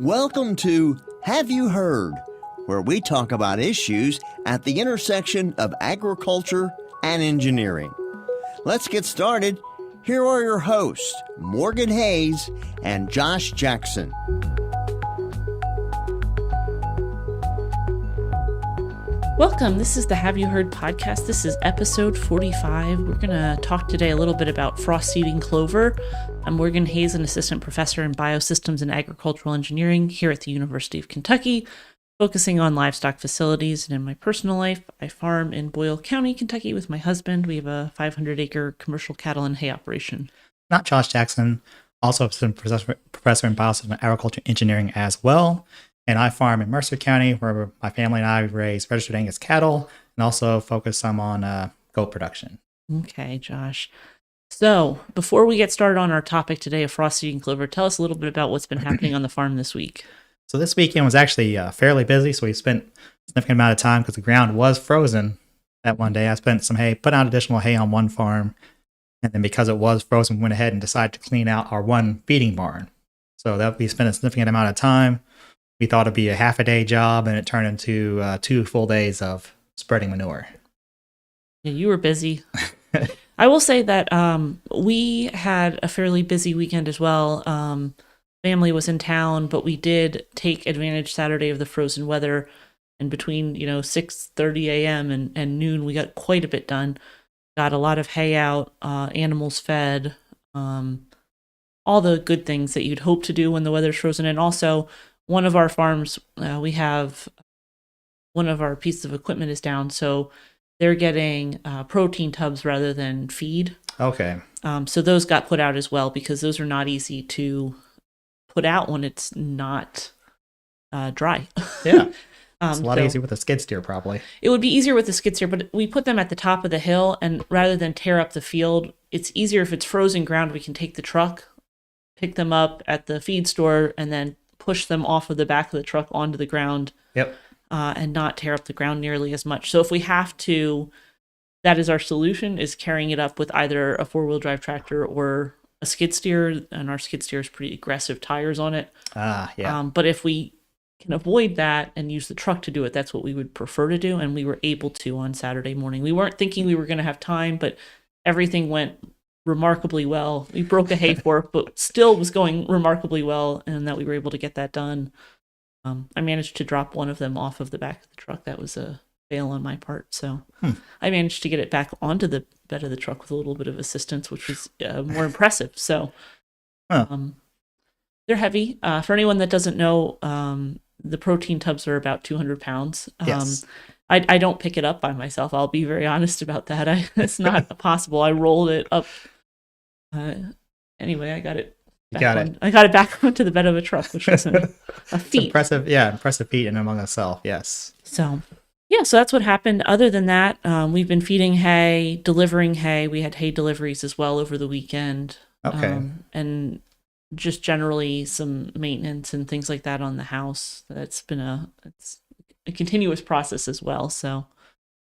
Welcome to Have You Heard, where we talk about issues at the intersection of agriculture and engineering. Let's get started. Here are your hosts, Morgan Hayes and Josh Jackson. Welcome. This is the Have You Heard podcast. This is episode 45. We're going to talk today a little bit about frost-seeding clover. I'm Morgan Hayes, an assistant professor in Biosystems and Agricultural Engineering here at the University of Kentucky, focusing on livestock facilities. And in my personal life, I farm in Boyle County, Kentucky with my husband. We have a 500-acre commercial cattle and hay operation. Not Josh Jackson, also assistant professor in Biosystems and Agricultural Engineering as well. And I farm in Mercer County, where my family and I raise registered Angus cattle and also focus some on goat production. Okay, Josh. So before we get started on our topic today of frost-seeding clover, tell us a little bit about what's been happening on the farm this week. So this weekend was actually fairly busy. So we spent a significant amount of time because the ground was frozen that one day. I spent some hay, put out additional hay on one farm. And then because it was frozen, we went ahead and decided to clean out our one feeding barn. So that we spent a significant amount of time. We thought it'd be a half a day job, and it turned into 2 full days of spreading manure. Yeah, you were busy. I will say that we had a fairly busy weekend as well. Family was in town, but we did take advantage Saturday of the frozen weather. And between 6:30 a.m. and noon, we got quite a bit done. Got a lot of hay out, animals fed, all the good things that you'd hope to do when the weather's frozen. And also, one of our farms, we have one of our pieces of equipment is down, so they're getting protein tubs rather than feed. Okay. So those got put out as well because those are not easy to put out when it's not dry. Yeah. It's a lot easier with a skid steer, probably. It would be easier with the skid steer, but we put them at the top of the hill, and rather than tear up the field, it's easier if it's frozen ground. We can take the truck, pick them up at the feed store, and then push them off of the back of the truck onto the ground. Yep. And not tear up the ground nearly as much. So if we have to, that is our solution, is carrying it up with either a 4-wheel drive tractor or a skid steer, and our skid steer is pretty aggressive tires on it. Yeah. But if we can avoid that and use the truck to do it, that's what we would prefer to do, and we were able to on Saturday morning. We weren't thinking we were going to have time, but everything went remarkably well. We broke a hay fork, but still was going remarkably well, and that we were able to get that done. I managed to drop one of them off of the back of the truck. That was a fail on my part. So I managed to get it back onto the bed of the truck with a little bit of assistance, which was more impressive. So they're heavy. For anyone that doesn't know, the protein tubs are about 200 pounds. Yes. I don't pick it up by myself. I'll be very honest about that. It's not possible. I rolled it up. Anyway, I got it. I got it back onto the bed of a truck, which was a feat. Impressive feat in and among itself. Yes. So that's what happened. Other than that, we've been feeding hay, delivering hay. We had hay deliveries as well over the weekend. Okay. And just generally some maintenance and things like that on the house. That's been it's a continuous process as well. So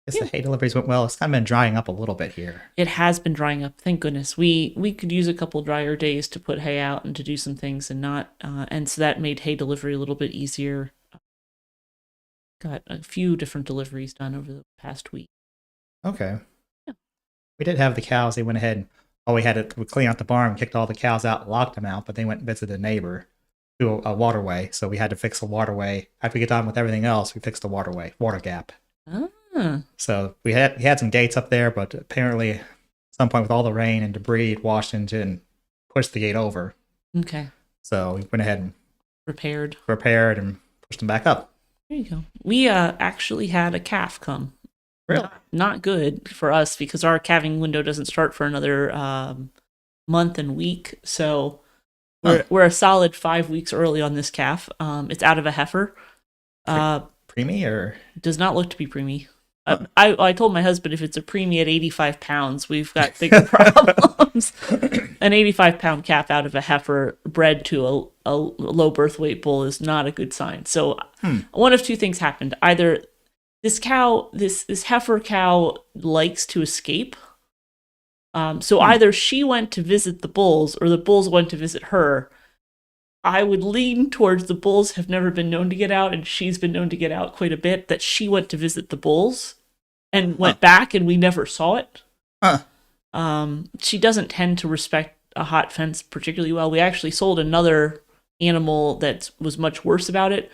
The hay deliveries went well. It's kind of been drying up a little bit here. It has been drying up. Thank goodness. We could use a couple drier days to put hay out and to do some things and not. And so that made hay delivery a little bit easier. Got a few different deliveries done over the past week. Okay. Yeah. We did have the cows. They went ahead. We had to clean out the barn, kicked all the cows out, locked them out, but they went and visited a neighbor through a waterway. So we had to fix the waterway. After we get done with everything else, we fixed the water gap. So we had some gates up there, but apparently at some point with all the rain and debris, it washed into and pushed the gate over. Okay. So we went ahead and repaired and pushed them back up. There you go. We actually had a calf come. Really? Not good for us because our calving window doesn't start for another month and week. So we're a solid 5 weeks early on this calf. It's out of a heifer. Preemie or? Does not look to be preemie. I told my husband if it's a preemie at 85 pounds, we've got bigger problems. An 85-pound calf out of a heifer bred to a low birth weight bull is not a good sign. So one of two things happened. Either this heifer cow likes to escape. So either she went to visit the bulls or the bulls went to visit her. I would lean towards the bulls have never been known to get out, and she's been known to get out quite a bit, that she went to visit the bulls and went back and we never saw it. Huh. She doesn't tend to respect a hot fence particularly well. We actually sold another animal that was much worse about it,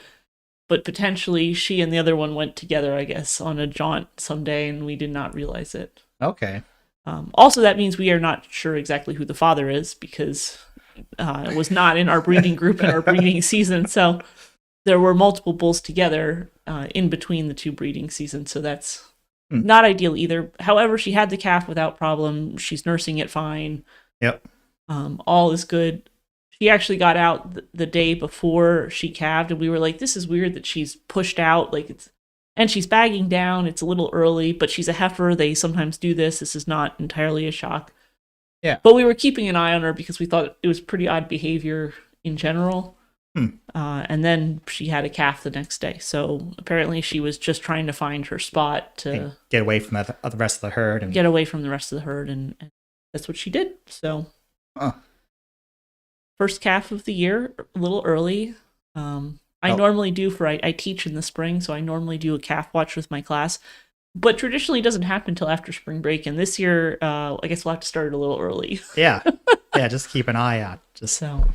but potentially she and the other one went together, I guess, on a jaunt someday, and we did not realize it. Okay. Also, that means we are not sure exactly who the father is, because it was not in our breeding group in our breeding season. So there were multiple bulls together in between the two breeding seasons. So that's not ideal either. However, she had the calf without problem. She's nursing it fine. Yep. All is good. She actually got out the day before she calved, and we were like, this is weird that she's pushed out. And she's bagging down. It's a little early, but she's a heifer. They sometimes do this. This is not entirely a shock. Yeah. But we were keeping an eye on her because we thought it was pretty odd behavior in general. And then she had a calf the next day. So apparently she was just trying to find her spot to get away from the rest of the herd. And get away from the rest of the herd. And that's what she did. So first calf of the year, a little early. I normally do I teach in the spring, so I normally do a calf watch with my class. But traditionally, it doesn't happen until after spring break. And this year, I guess we'll have to start it a little early. Yeah. Just keep an eye out. So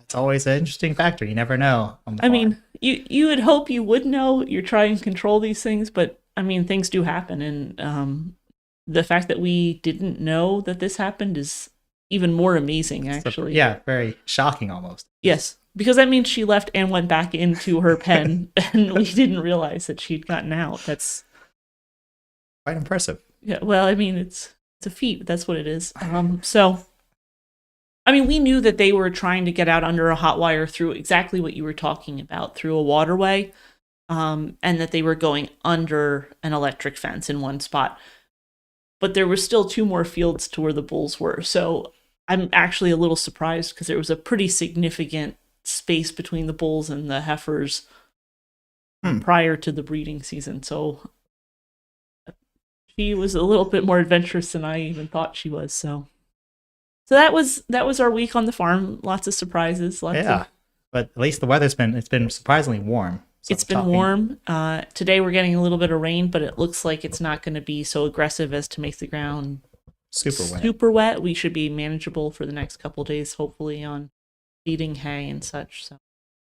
it's always an interesting factor. You never know. I mean, you would hope you would know. You're trying to control these things, but I mean, things do happen. And the fact that we didn't know that this happened is even more amazing, actually. Very shocking almost. Yes. Because that means she left and went back into her pen, and we didn't realize that she'd gotten out. That's quite impressive. Yeah, well, I mean, it's a feat. That's what it is. So, I mean, we knew that they were trying to get out under a hot wire through exactly what you were talking about, through a waterway, and that they were going under an electric fence in one spot. But there were still 2 more fields to where the bulls were. So I'm actually a little surprised, because there was a pretty significant space between the bulls and the heifers prior to the breeding season. So she was a little bit more adventurous than I even thought she was. So that was our week on the farm. Lots of surprises. But at least the weather's been surprisingly warm. It's been warm. Today we're getting a little bit of rain, but it looks like it's not going to be so aggressive as to make the ground super wet. We should be manageable for the next couple days, hopefully, on feeding hay and such. So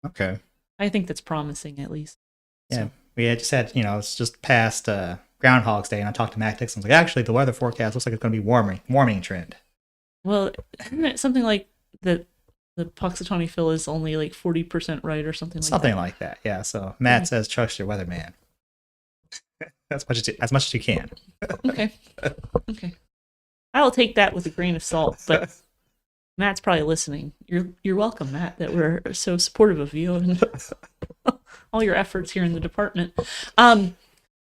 okay, I think that's promising, at least. Yeah, so. We had just had, it's just past Groundhog's Day, and I talked to Matt Dixon. I was like, actually, the weather forecast looks like it's going to be warming trend. Well, isn't it something like the Puxatawny fill is only like 40% right or something like that? Something like that, yeah. So Matt says, trust your weatherman. as much as you can. Okay. I'll take that with a grain of salt, but Matt's probably listening. You're welcome, Matt, that we're so supportive of you and all your efforts here in the department.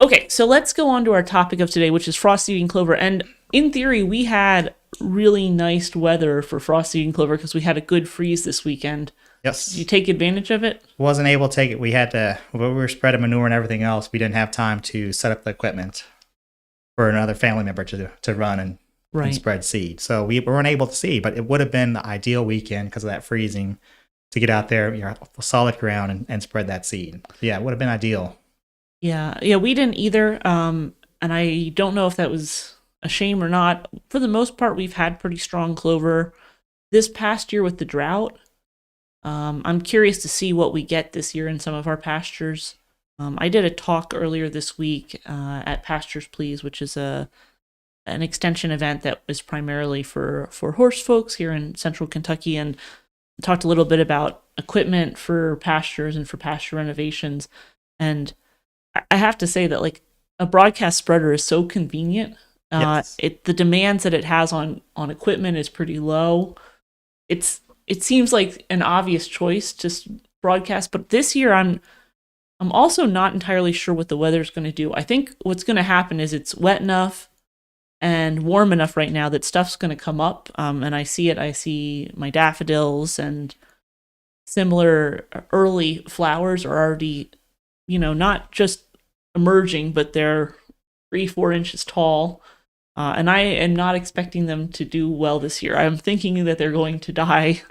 Okay, so let's go on to our topic of today, which is frost-eating clover. And in theory, we had really nice weather for frost-eating clover because we had a good freeze this weekend. Yes. Did you take advantage of it? Wasn't able to take it. We had to, when we were spreading manure and everything else, we didn't have time to set up the equipment for another family member to run and spread seed. So we weren't able to see, but it would have been the ideal weekend because of that freezing to get out there, solid ground and spread that seed. Yeah, it would have been ideal. Yeah, we didn't either. And I don't know if that was a shame or not. For the most part, we've had pretty strong clover this past year with the drought. I'm curious to see what we get this year in some of our pastures. I did a talk earlier this week at Pastures Please, which is an extension event that was primarily for horse folks here in central Kentucky, and talked a little bit about equipment for pastures and for pasture renovations. And I have to say that like a broadcast spreader is so convenient. Yes. The demands that it has on equipment is pretty low. It seems like an obvious choice to broadcast, but this year I'm also not entirely sure what the weather's going to do. I think what's going to happen is it's wet enough and warm enough right now that stuff's going to come up, and I see it. I see my daffodils and similar early flowers are already, not just emerging, but they're 3-4 inches tall. And I am not expecting them to do well this year. I'm thinking that they're going to die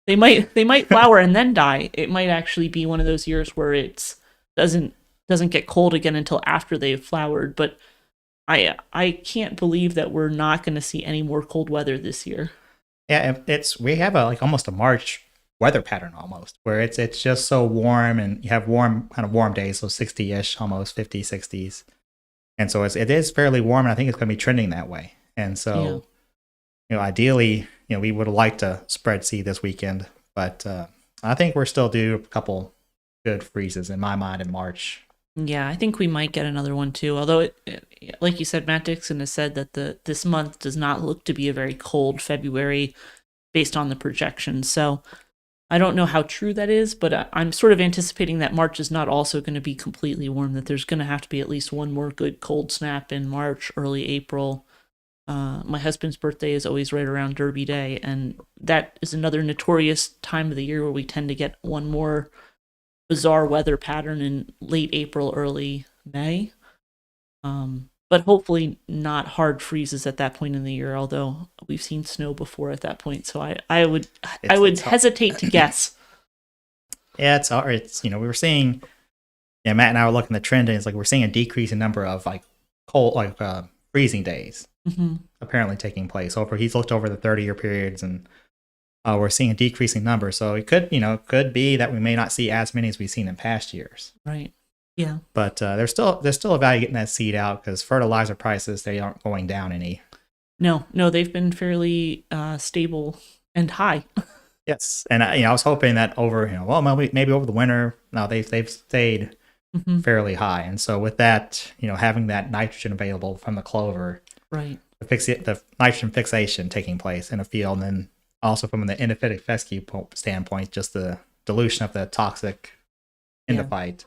They might flower and then die. It might actually be one of those years where it doesn't get cold again until after they've flowered. But I can't believe that we're not going to see any more cold weather this year. Yeah, we have like almost a March weather pattern almost, where it's just so warm, and you have warm days, so 60-ish, almost 50, 60s. And so it is fairly warm, and I think it's going to be trending that way. And so, ideally, we would like to spread seed this weekend, but I think we're still due a couple good freezes in my mind in March. Yeah, I think we might get another one too. Although, like you said, Matt Dixon has said that this month does not look to be a very cold February based on the projections. So I don't know how true that is, but I'm sort of anticipating that March is not also going to be completely warm, that there's going to have to be at least one more good cold snap in March, early April. My husband's birthday is always right around Derby Day, and that is another notorious time of the year where we tend to get one more bizarre weather pattern in late April, early May. But hopefully not hard freezes at that point in the year, although we've seen snow before at that point. So I would hesitate to guess. Yeah, it's we were seeing, Matt and I were looking at the trend, and it's like we're seeing a decrease in number of like cold, freezing days apparently taking place. He's looked over the 30-year periods, and we're seeing a decreasing number. So it could be that we may not see as many as we've seen in past years. Right. Yeah. But there's still a value getting that seed out, because fertilizer prices, they aren't going down any. No, they've been fairly stable and high. Yes, and I was hoping that over maybe over the winter, no, they've stayed fairly high, and so with that, having that nitrogen available from the clover, right, the nitrogen fixation taking place in a field, and then also from the endophytic fescue standpoint, just the dilution of the toxic endophyte.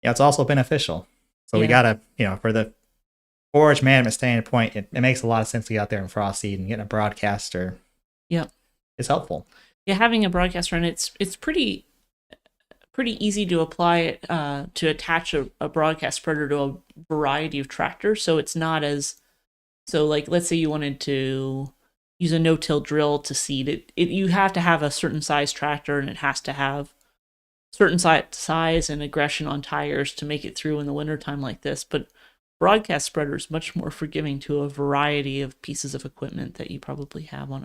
Yeah, it's also beneficial. So we gotta, for the forage management standpoint, it makes a lot of sense to get out there and frost seed, and getting a broadcaster. Yeah, is helpful. Yeah, having a broadcaster, and it's pretty easy to apply it to attach a broadcast spreader to a variety of tractors. So it's not like, let's say you wanted to use a no-till drill to seed it. You have to have a certain size tractor, and it has to have certain size and aggression on tires to make it through in the wintertime like this. But broadcast spreader is much more forgiving to a variety of pieces of equipment that you probably have on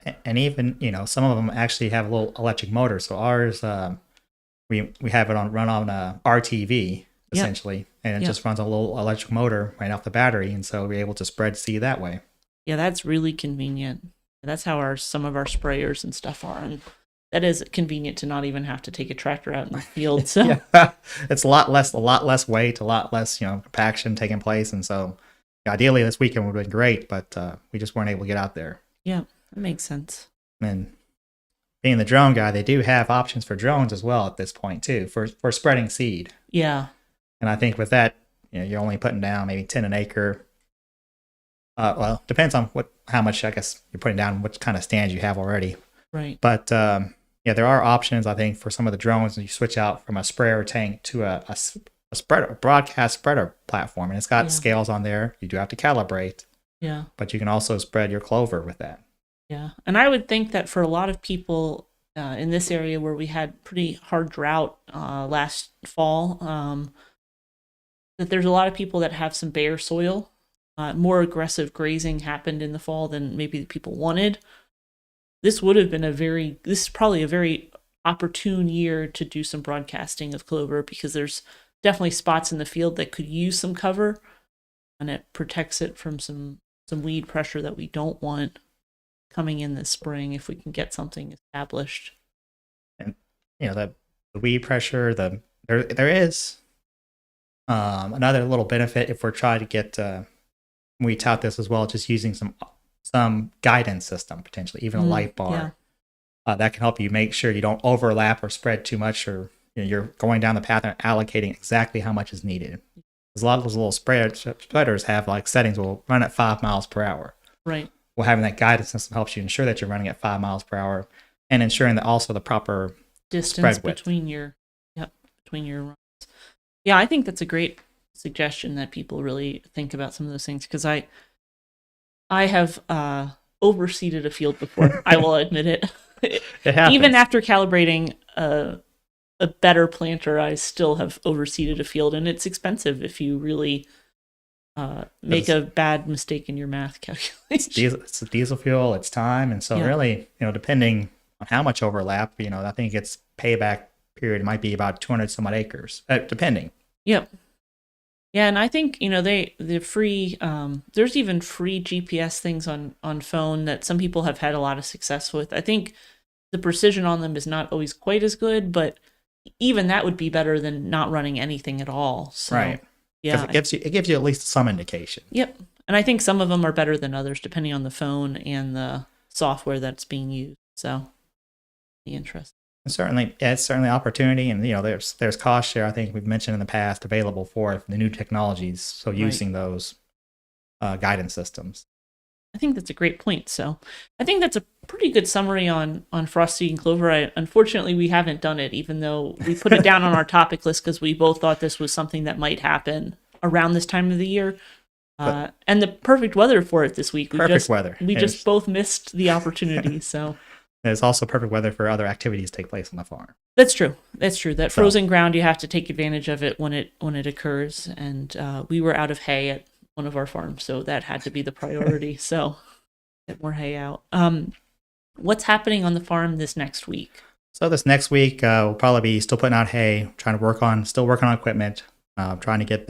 a. And even, some of them actually have a little electric motor. So ours, we have it run on a RTV essentially, and it just runs a little electric motor right off the battery, and so we're able to spread seed that way. Yeah, that's really convenient. That's how some of our sprayers and stuff are, and that is convenient to not even have to take a tractor out in the field. So it's a lot less weight, a lot less compaction taking place, and so ideally this weekend would have been great, but we just weren't able to get out there. Yeah, that makes sense. And being the drone guy, they do have options for drones as well at this point too for spreading seed. Yeah, and I think with that, you're only putting down maybe 10 an acre. Well, depends on how much, I guess, you're putting down, what kind of stands you have already. Right. But there are options, I think, for some of the drones. You switch out from a sprayer tank to a broadcast spreader platform, and it's got scales on there. You do have to calibrate. Yeah. But you can also spread your clover with that. Yeah, and I would think that for a lot of people in this area where we had pretty hard drought last fall, that there's a lot of people that have some bare soil. More aggressive grazing happened in the fall than maybe the people wanted. This is probably a very opportune year to do some broadcasting of clover, because there's definitely spots in the field that could use some cover, and it protects it from some weed pressure that we don't want coming in this spring if we can get something established. And the weed pressure, there is another little benefit if we're trying to get we tout this as well, just using some guidance system, potentially even a light bar. That can help you make sure you don't overlap or spread too much, or you're going down the path and allocating exactly how much is needed. Because a lot of those little spreaders have like settings will run at 5 miles per hour. Right. Well, having that guidance system helps you ensure that you're running at 5 miles per hour, and ensuring that also the proper distance between your runs. Yeah, I think that's a great suggestion, that people really think about some of those things, because I have overseeded a field before. I will admit it. It happens. Even after calibrating a better planter, I still have overseeded a field, and it's expensive if you really make a bad mistake in your math calculation. It's diesel fuel, it's time, and so really, depending on how much overlap, I think its payback period might be about 200 some odd acres, depending. Yep. Yeah, and I think the free there's even free GPS things on phone that some people have had a lot of success with. I think the precision on them is not always quite as good, but even that would be better than not running anything at all. So, right. Yeah, it gives you at least some indication. Yep. And I think some of them are better than others depending on the phone and the software that's being used. So, be interesting. Certainly, it's certainly opportunity, and there's cost share. I think we've mentioned in the past available for the new technologies. So using those guidance systems. I think that's a great point. So I think that's a pretty good summary on Frosty and Clover. Unfortunately, we haven't done it, even though we put it down on our topic list because we both thought this was something that might happen around this time of the year. And the perfect weather for it this week. We just both missed the opportunity. So there's also perfect weather for other activities to take place on the farm. That's true. That frozen ground, you have to take advantage of it when it occurs. And we were out of hay at one of our farms, so that had to be the priority. So get more hay out. What's happening on the farm this next week? So this next week, we'll probably be still putting out hay, still working on equipment, trying to get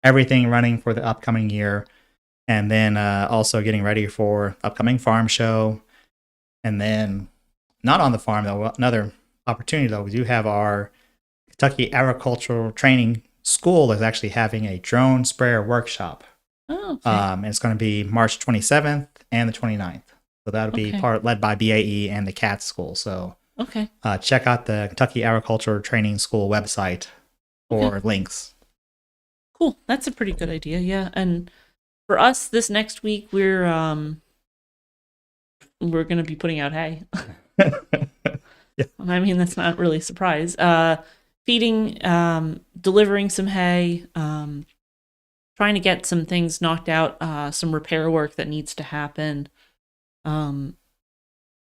everything running for the upcoming year. And then also getting ready for upcoming farm show. And then not on the farm, though, another opportunity, though, we do have our Kentucky Agricultural Training School is actually having a drone sprayer workshop. Oh, okay. It's going to be March 27th and the 29th. So that'll be led by BAE and the CAT School. So check out the Kentucky Agricultural Training School website for links. Cool. That's a pretty good idea. Yeah. And for us this next week, we're going to be putting out hay. Yeah. I mean, that's not really a surprise. Feeding, delivering some hay, trying to get some things knocked out, some repair work that needs to happen.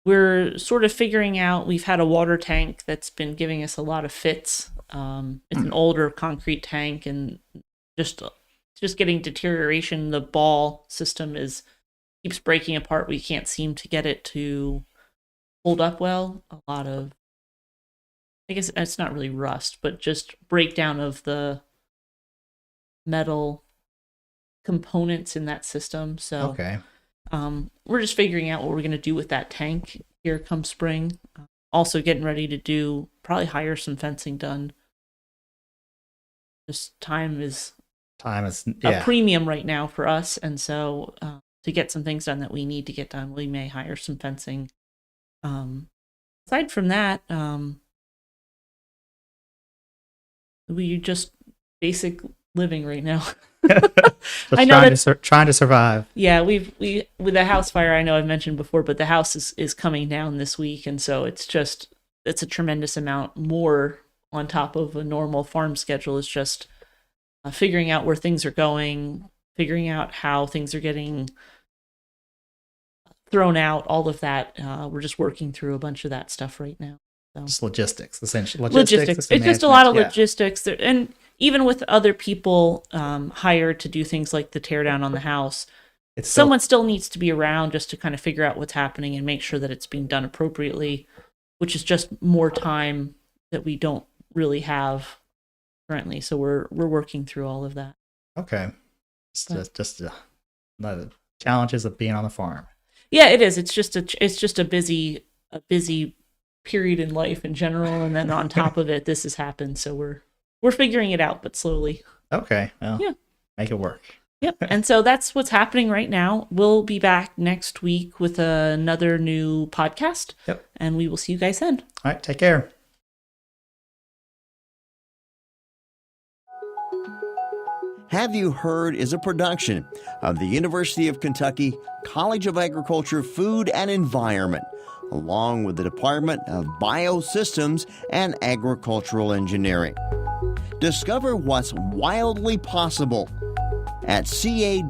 We're sort of figuring out, we've had a water tank that's been giving us a lot of fits. It's an older concrete tank and just getting deterioration. The ball system keeps breaking apart. We can't seem to get it to hold up well. A lot of, I guess it's not really rust, but just breakdown of the metal components in that system. So we're just figuring out what we're going to do with that tank here come spring. Also getting ready to probably hire some fencing done. Just time is a premium right now for us. And so to get some things done that we need to get done, we may hire some fencing. Aside from that, we just basic living right now. I know trying to survive. Yeah, we with the house fire, I know I've mentioned before, but the house is coming down this week, and so it's a tremendous amount more on top of a normal farm schedule. Is just figuring out where things are going, figuring out how things are getting thrown out, all of that. We're just working through a bunch of that stuff right now. So. Just logistics, essentially. Logistics. It's just a lot of logistics. And even with other people hired to do things like the tear down on the house, someone still needs to be around just to kind of figure out what's happening and make sure that it's being done appropriately, which is just more time that we don't really have currently. So we're working through all of that. Okay. It's just the challenges of being on the farm. Yeah, it is. It's just a busy period in life in general, and then on top of it, this has happened. So we're figuring it out, but slowly. Okay. Well, make it work. Yep. And so that's what's happening right now. We'll be back next week with another new podcast. Yep. And we will see you guys then. All right. Take care. Have You Heard is a production of the University of Kentucky College of Agriculture, Food and Environment, along with the Department of Biosystems and Agricultural Engineering. Discover what's wildly possible at ca.uky.edu.